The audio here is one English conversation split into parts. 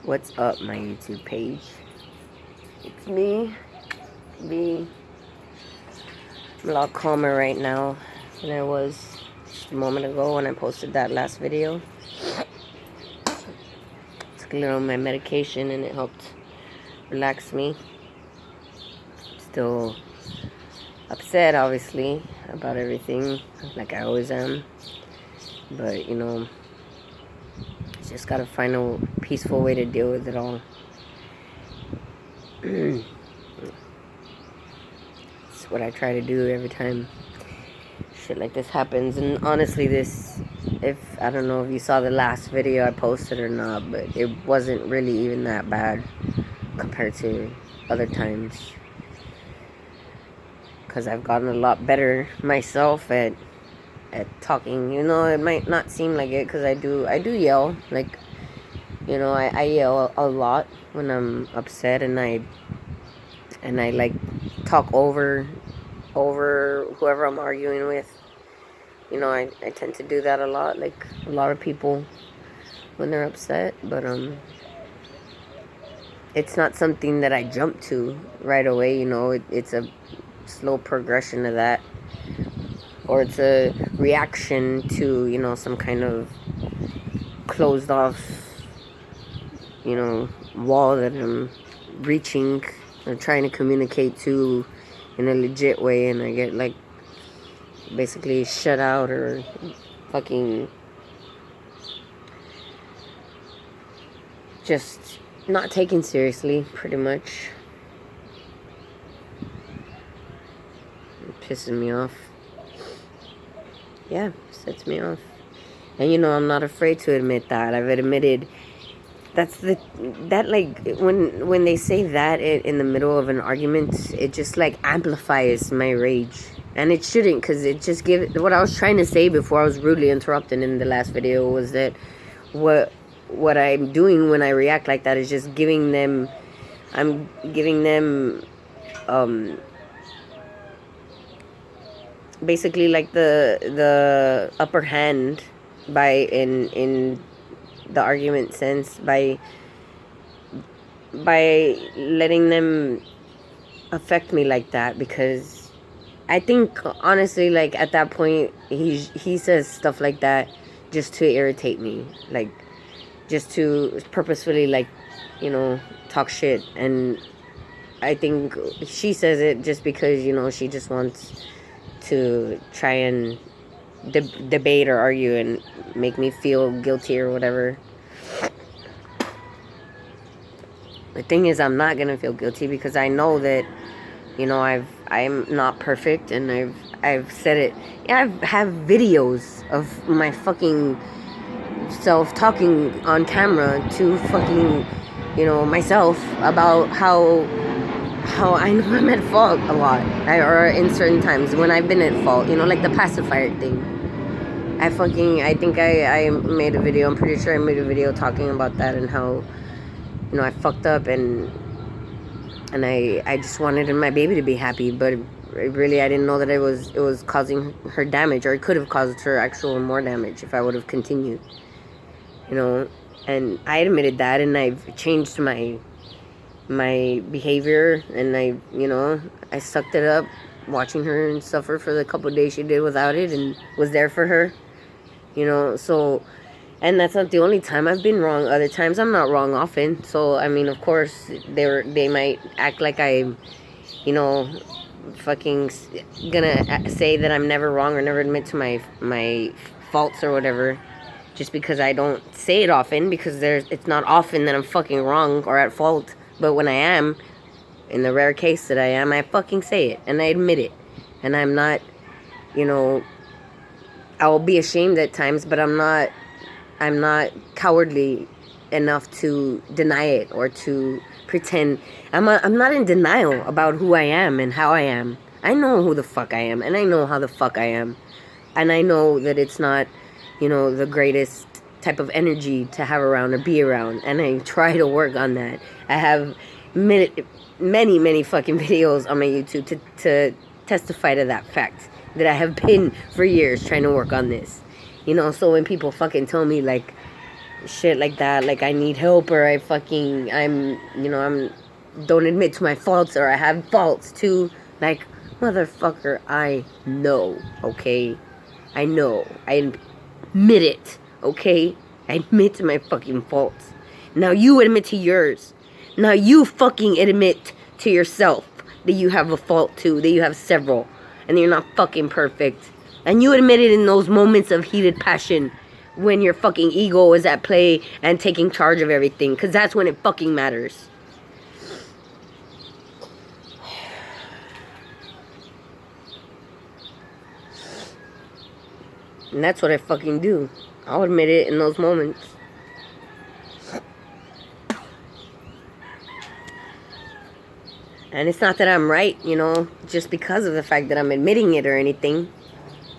What's up, my YouTube page? It's me. I'm a lot calmer right now than I was just a moment ago when I posted that last video. Took a little of my medication and it helped relax me. Still upset, obviously, about everything, like I always am. But, just gotta find a peaceful way to deal with it all. It's what I try to do every time shit like this happens. And honestly, I don't know if you saw the last video I posted or not, but it wasn't really even that bad compared to other times, because I've gotten a lot better myself at talking. It might not seem like it, because I do yell. Like, I yell a lot when I'm upset, and I like talk over whoever I'm arguing with. I tend to do that a lot, like a lot of people when they're upset. But it's not something that I jump to right away. It's a slow progression of that, or it's a reaction to some kind of closed off wall that I'm reaching or trying to communicate to in a legit way, and I get like basically shut out or fucking just not taken seriously, pretty much. It pisses me off. Yeah, sets me off. And I'm not afraid to admit that. I've admitted when they say that in the middle of an argument, it just like amplifies my rage. And it shouldn't, because it just what I was trying to say before I was rudely interrupted in the last video was that what I'm doing when I react like that is just I'm giving them basically like the upper hand in the argument sense, by letting them affect me like that. Because I think honestly, like at that point, he says stuff like that just to irritate me, like just to purposefully like talk shit. And I think she says it just because she just wants to try and debate or argue and make me feel guilty or whatever. The thing is, I'm not gonna feel guilty, because I know that I'm not perfect, and I've said it. Yeah, I have videos of my fucking self talking on camera to fucking myself about how I know I'm at fault a lot, or in certain times when I've been at fault, like the pacifier thing. I think I made a video, I'm pretty sure I made a video talking about that, and how, I fucked up, and I just wanted my baby to be happy, but really I didn't know that it was causing her damage, or it could have caused her actual more damage if I would have continued, and I admitted that, and I've changed my behavior, and I sucked it up, watching her suffer for the couple of days she did without it, and was there for her. So, and that's not the only time I've been wrong. Other times I'm not wrong often. So, I mean, of course, they might act like I'm, fucking gonna say that I'm never wrong or never admit to my faults or whatever, just because I don't say it often, because it's not often that I'm fucking wrong or at fault. But when I am, in the rare case that I am, I fucking say it, and I admit it. And I'm not, I will be ashamed at times, but I'm not cowardly enough to deny it, or to pretend. I'm not in denial about who I am and how I am. I know who the fuck I am, and I know how the fuck I am. And I know that it's not, the greatest type of energy to have around or be around. And I try to work on that. I have many fucking videos on my YouTube to testify to that fact, that I have been for years trying to work on this. So when people fucking tell me like, shit like that, like I need help, or I'm don't admit to my faults, or I have faults too. Like, motherfucker, I know, okay? I know. I admit it, okay? I admit to my fucking faults. Now you admit to yours. Now you fucking admit to yourself that you have a fault too, that you have several, and you're not fucking perfect. And you admit it in those moments of heated passion when your fucking ego is at play and taking charge of everything, because that's when it fucking matters. And that's what I fucking do. I'll admit it in those moments. And it's not that I'm right, just because of the fact that I'm admitting it or anything.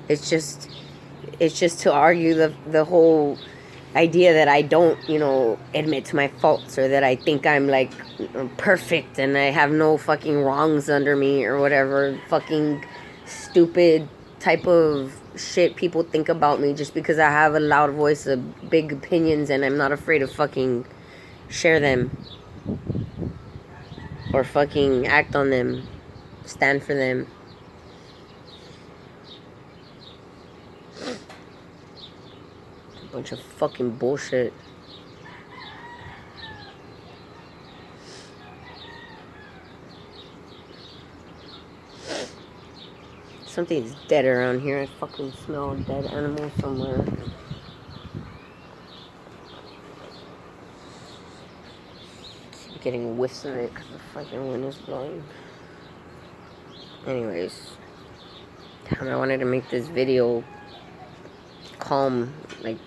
It's just to argue the whole idea that I don't, admit to my faults, or that I think I'm like perfect and I have no fucking wrongs under me, or whatever fucking stupid type of shit people think about me, just because I have a loud voice of big opinions and I'm not afraid to fucking share them, or fucking act on them, stand for them. A bunch of fucking bullshit. Something's dead around here. I fucking smell a dead animal somewhere. Keep getting whiffs of it because the fucking wind is blowing. Anyways, damn, I wanted to make this video calm, like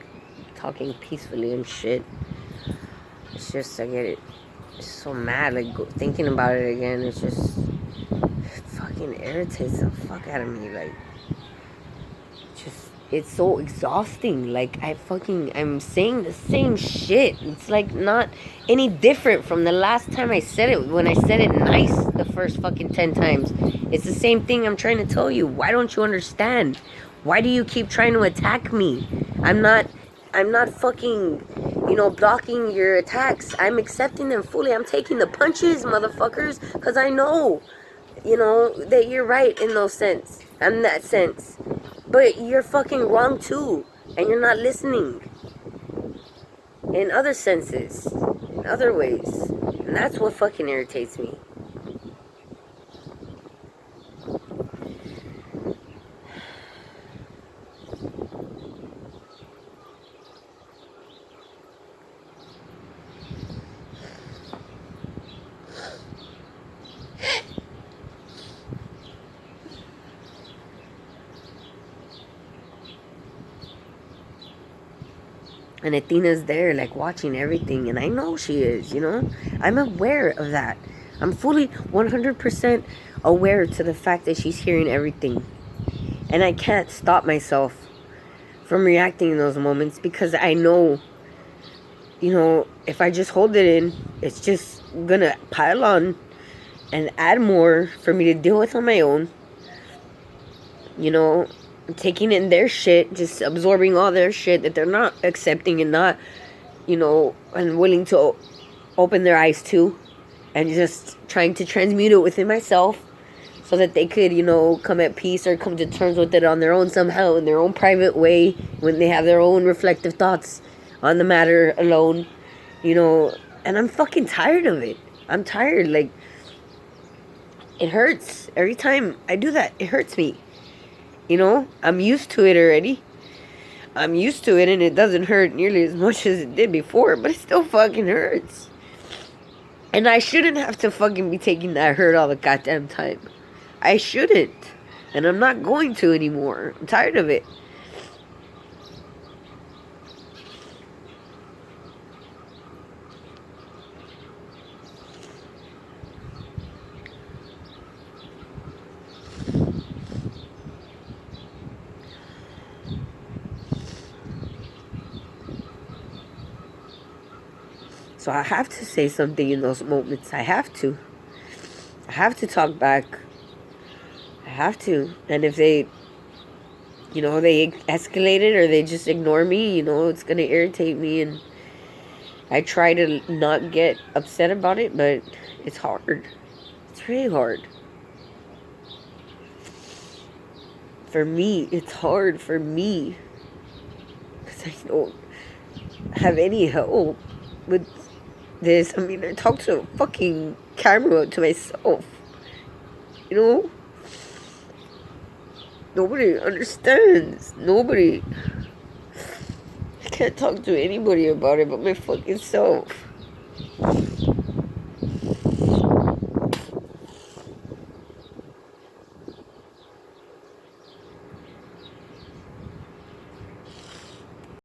talking peacefully and shit. It's just, I get it so mad, like thinking about it again. It's just fucking irritates the fuck out of me. Like, just, it's so exhausting. Like, I'm saying the same shit. It's like not any different from the last time I said it, when I said it nice the first fucking 10 times. It's the same thing I'm trying to tell you. Why don't you understand? Why do you keep trying to attack me? I'm not fucking, blocking your attacks. I'm accepting them fully. I'm taking the punches, motherfuckers, because I know, that you're right in those sense. In that sense. But you're fucking wrong too. And you're not listening. In other senses. In other ways. And that's what fucking irritates me. And Athena's there, like, watching everything. And I know she is, I'm aware of that. I'm fully 100% aware to the fact that she's hearing everything. And I can't stop myself from reacting in those moments, because I know, if I just hold it in, it's just gonna pile on and add more for me to deal with on my own. Taking in their shit, just absorbing all their shit that they're not accepting and not, and willing to open their eyes to, and just trying to transmute it within myself so that they could, come at peace or come to terms with it on their own somehow, in their own private way, when they have their own reflective thoughts on the matter alone, and I'm fucking tired of it. I'm tired. Like, it hurts every time I do that. It hurts me. I'm used to it already. I'm used to it, and it doesn't hurt nearly as much as it did before, but it still fucking hurts. And I shouldn't have to fucking be taking that hurt all the goddamn time. I shouldn't. And I'm not going to anymore. I'm tired of it. So I have to say something in those moments. I have to. I have to talk back. I have to. And if they, they escalate it, or they just ignore me, it's going to irritate me. And I try to not get upset about it, but it's hard. It's really hard. For me, it's hard for me. Because I don't have any help with this. I mean, I talk to a fucking camera to myself. You know? Nobody understands. Nobody. I can't talk to anybody about it but my fucking self.